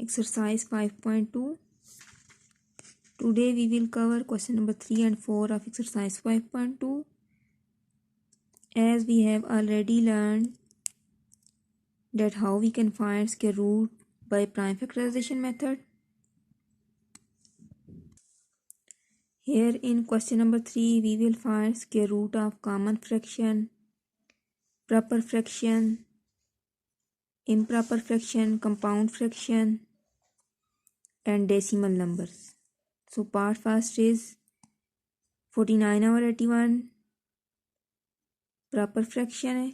Exercise 5.2. Today we will cover question number 3 and 4 of exercise 5.2. As we have already learned that how we can find square root by prime factorization method. Here in question number 3 we will find square root of common fraction, proper fraction, improper fraction, compound fraction and decimal numbers. So part first is 49/81 proper fraction है.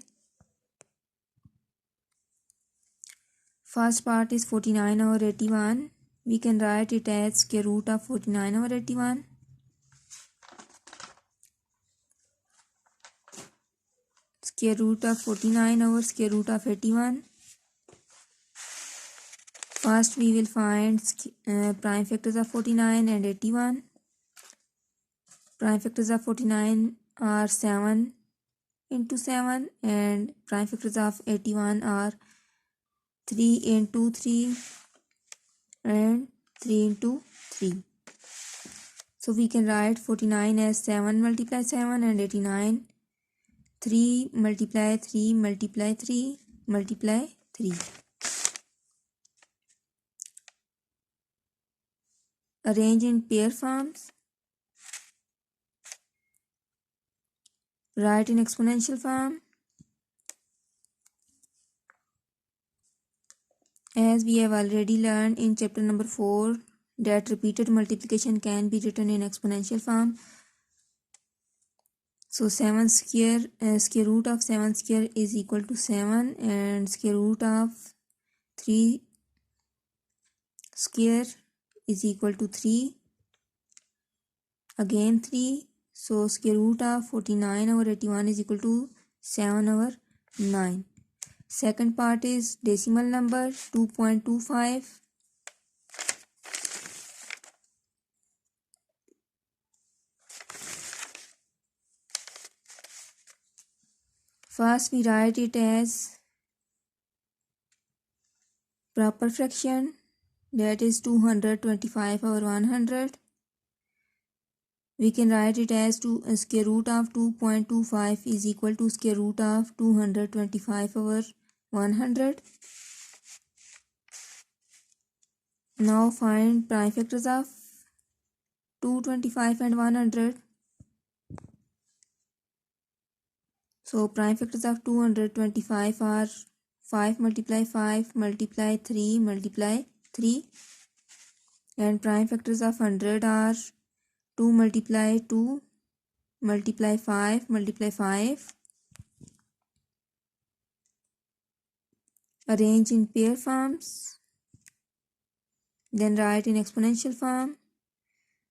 First part is 49/81. We can write it as square root of 49/81. Square root of 49 over square root of 81. First we will find prime factors of 49 and 81. Prime factors of 49 are 7 into 7 and prime factors of 81 are 3 into 3 and 3 into 3. So we can write 49 as 7 multiply 7 and 89 3 multiply 3 multiply 3 multiply 3. Arrange in pair forms. Write in exponential form. As we have already learned in chapter number 4 that repeated multiplication can be written in exponential form. So 7 square, square root of 7 square is equal to 7 and square root of 3 square is equal to 3. Again 3. So square root of 49/81 is equal to 7/9. Second part is decimal number 2.25. First we write it as proper fraction, that is 225/100. We can write it as square root of 2.25 is equal to square root of 225/100. Now find prime factors of 225 and 100. So prime factors of 225 are 5 multiply 5 multiply 3 multiply 3 and prime factors of 100 are 2 multiply 2 multiply 5 multiply 5. Arrange in pair forms. Then write in exponential form.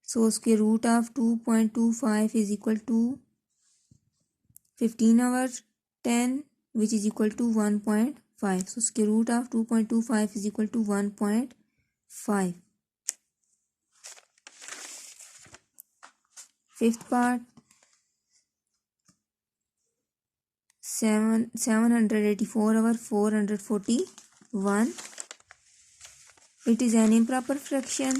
So square root of 2.25 is equal to 15/10 which is equal to 1.5. So square root of 2.25 is equal to 1.5. Fifth part 784/441. It is an improper fraction.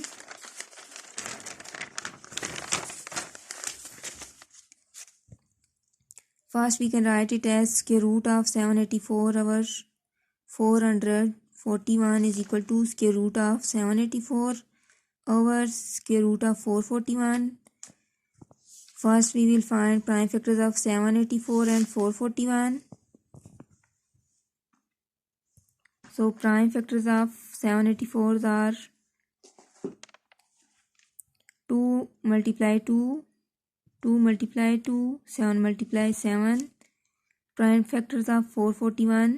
First we can write it as square root of 784/441 is equal to square root of 784 over square root of 441. First we will find prime factors of 784 and 441. So prime factors of 784 are 2 multiply 2, 2 multiply 2, 7 multiply 7. Prime factors of 441,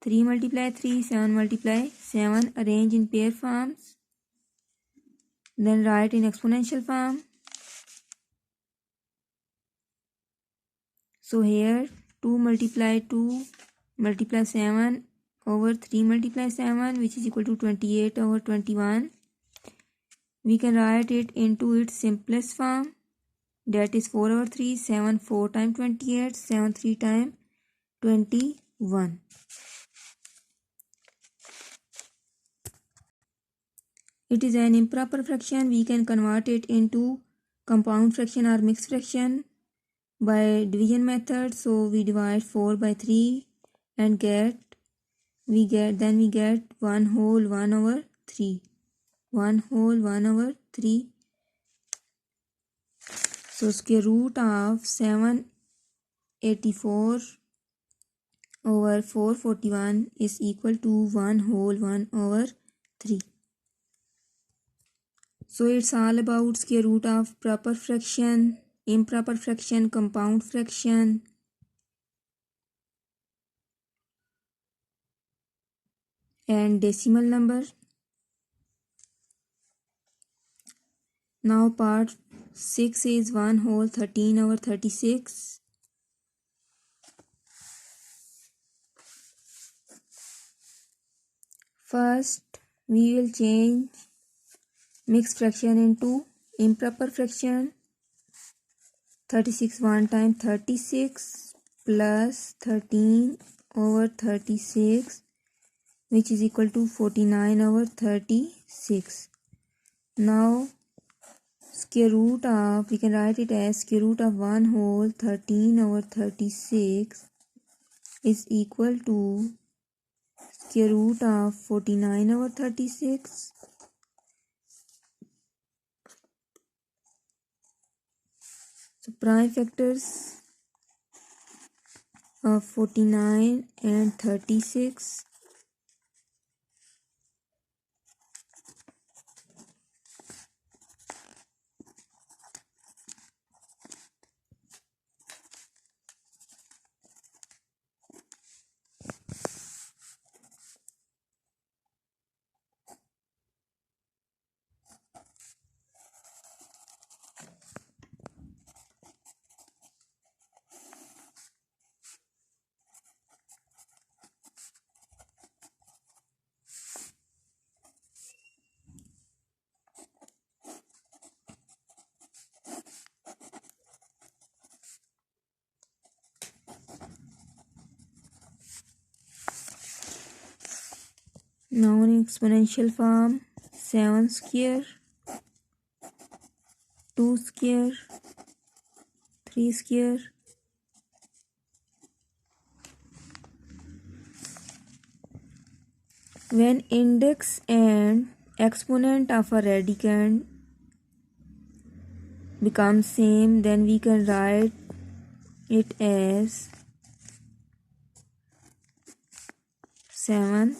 3 multiply 3, 7 multiply 7. Arrange in pair forms. Then write in exponential form. So here 2 multiply 2 multiply 7 over 3 multiply 7 which is equal to 28/21. We can write it into its simplest form, that is 4/3. 7 4 times 28, 7 3 times 21. it is an improper fraction, we can convert it into compound fraction or mixed fraction by division method. So we divide 4 by 3 and we get 1 whole 1 over 3. 1 whole 1 over 3. So square root of 784 over 441 is equal to 1 whole 1 over 3. So it's all about square root of proper fraction, improper fraction, compound fraction. And decimal number. Now part 6 is 1 whole 13 over 36. First, we will change mixed fraction into improper fraction. 36 1 time 36 plus 13 over 36, which is equal to 49 over 36. Now square root of, we can write it as square root of 1 whole 13 over 36 is equal to square root of 49 over 36. So prime factors of 49 and 36. Now in exponential form, 7 square, 2 square, 3 square. When index and exponent of a radicand become same, then we can write it as 7,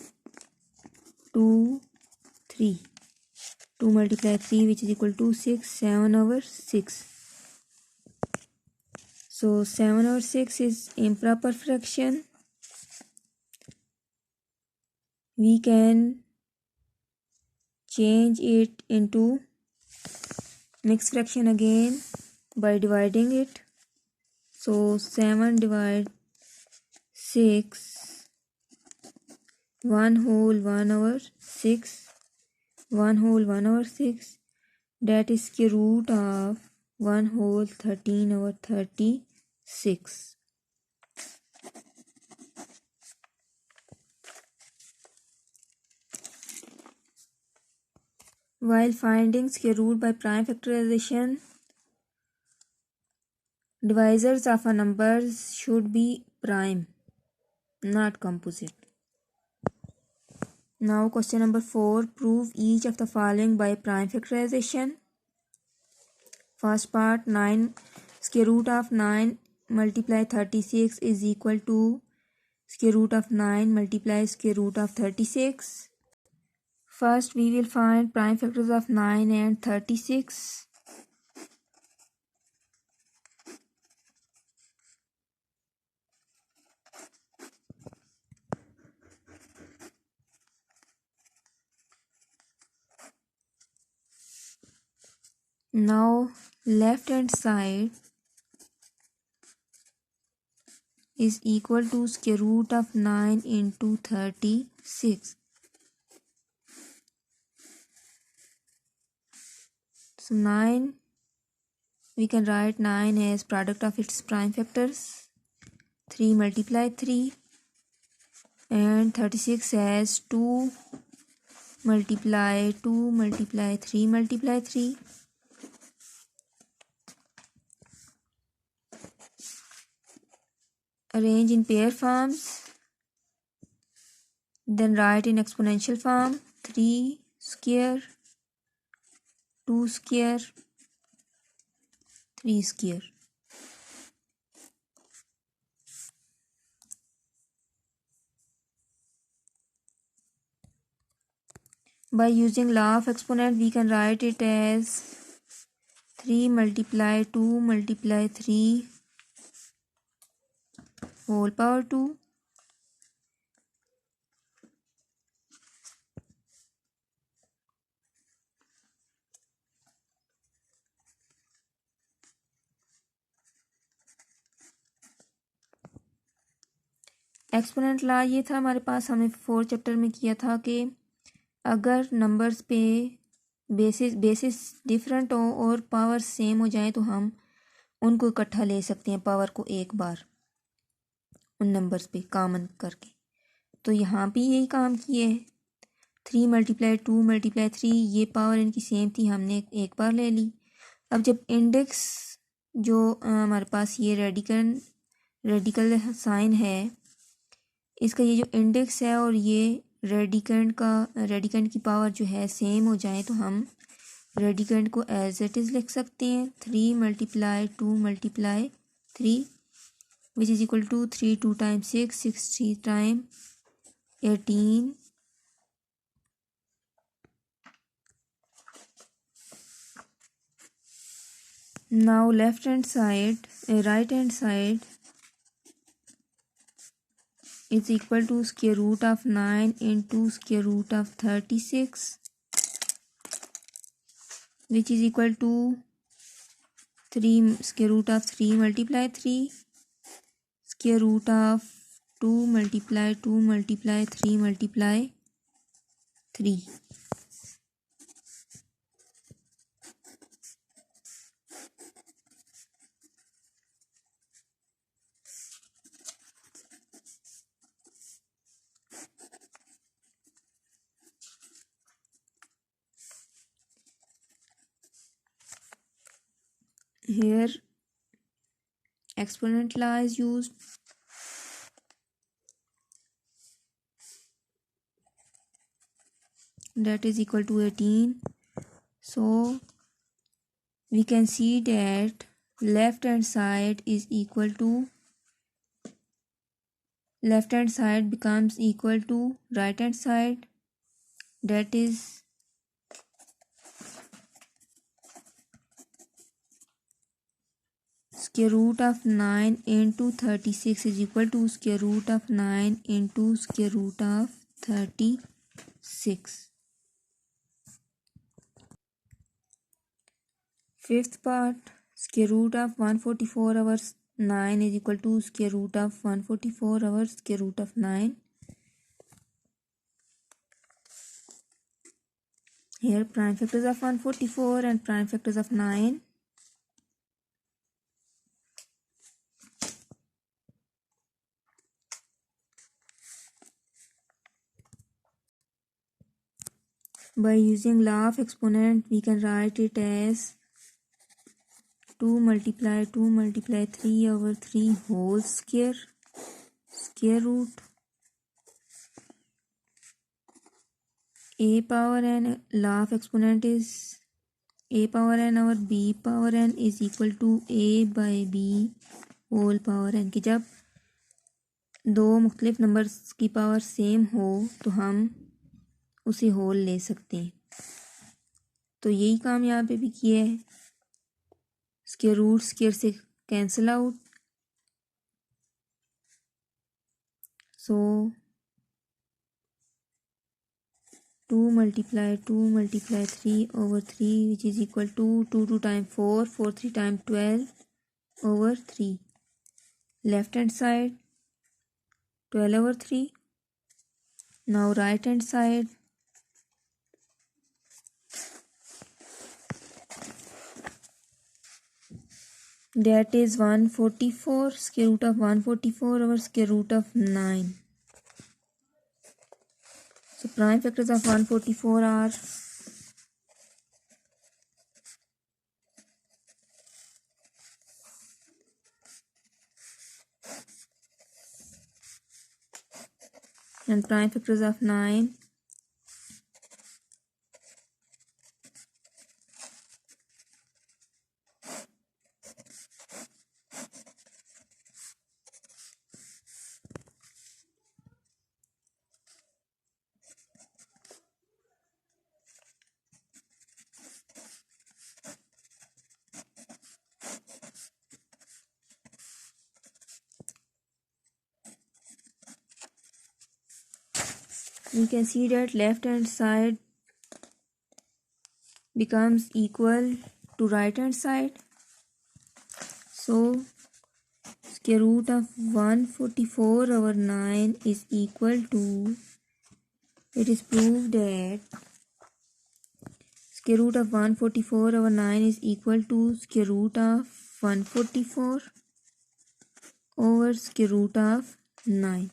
2, 3. 2 multiply 3, which is equal to 6, 7 over 6. So 7 over 6 is improper fraction. We can change it into mixed fraction again by dividing it. So 7 divide 6, 1 whole 1 over 6, 1 whole 1 over 6, that is square root of 1 whole 13 over 36. While finding square root by prime factorization, divisors of a number should be prime, not composite. Now question number 4, prove each of the following by prime factorization. First part, 9 square root of 9 multiply 36 is equal to square root of 9 multiply square root of 36. First we will find prime factors of 9 and 36. Now left hand side is equal to square root of 9 into 36. So 9, we can write 9 as product of its prime factors. 3 multiply 3 and 36 as 2 multiply 2 multiply 3 multiply 3. Arrange in pair forms, then write in exponential form. 3 square 2 square 3 square. By using law of exponent, we can write it as 3 multiply 2 multiply 3 whole power 2. Exponent law ये था हमारे पास, हमने 4th chapter में किया था कि अगर numbers पे बेसिस डिफरेंट हो और पावर सेम हो जाए तो हम उनको इकट्ठा ले सकते हैं पावर को एक बार उन नंबर्स पे कॉमन करके। तो यहाँ भी यही काम किए है। 3 multiply 2 multiply 3 ये पावर इनकी सेम थी, हमने एक बार ले ली। अब जब इंडेक्स जो हमारे पास ये रेडिकल साइन है, इसका ये जो इंडेक्स है और ये रेडिकेंड की पावर जो है सेम हो जाए तो हम रेडिकेंड को एज इट इज़ लिख सकते हैं। 3 multiply 2 multiply 3 which is equal to 3 2 times 6 6 3 times 18. Now right hand side is equal to square root of 9 into square root of 36, which is equal to 3 square root of 3 multiply 3 square root of 2 multiply 2 multiply 3 multiply 3. Here exponent law is used. That is equal to 18. So we can see that left hand side becomes equal to right hand side. That is square root of 9 into 36 is equal to square root of 9 into square root of 36. Fifth part, square root of 144 over 9 is equal to square root of 144 over square root of 9. Here prime factors of 144 and prime factors of 9. By using law of exponent, we can write it as 2 multiply 3 over 3 whole square root a power n. Law of exponent is a power n over b power n is equal to a by b whole power n। कि जब दो मुख्तलिफ numbers की power same हो तो हम उसे whole ले सकते हैं। तो यही काम यहाँ पे भी किया है। स्क्वायर रूट स्क्वायर से cancel out, so 2 multiply 3 over 3 which is equal to 2 times 4 3 times 12 over 3. Left hand side 12 over 3. Now right hand side, that is 144 square root of 144 over square root of 9. So prime factors of 144 are and prime factors of 9 you can see that left hand side becomes equal to right hand side. So square root of 144 over 9 is equal to, it is proved that square root of 144 over 9 is equal to square root of 144 over square root of 9.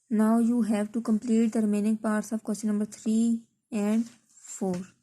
Now you have to complete the remaining parts of question number 3 and 4.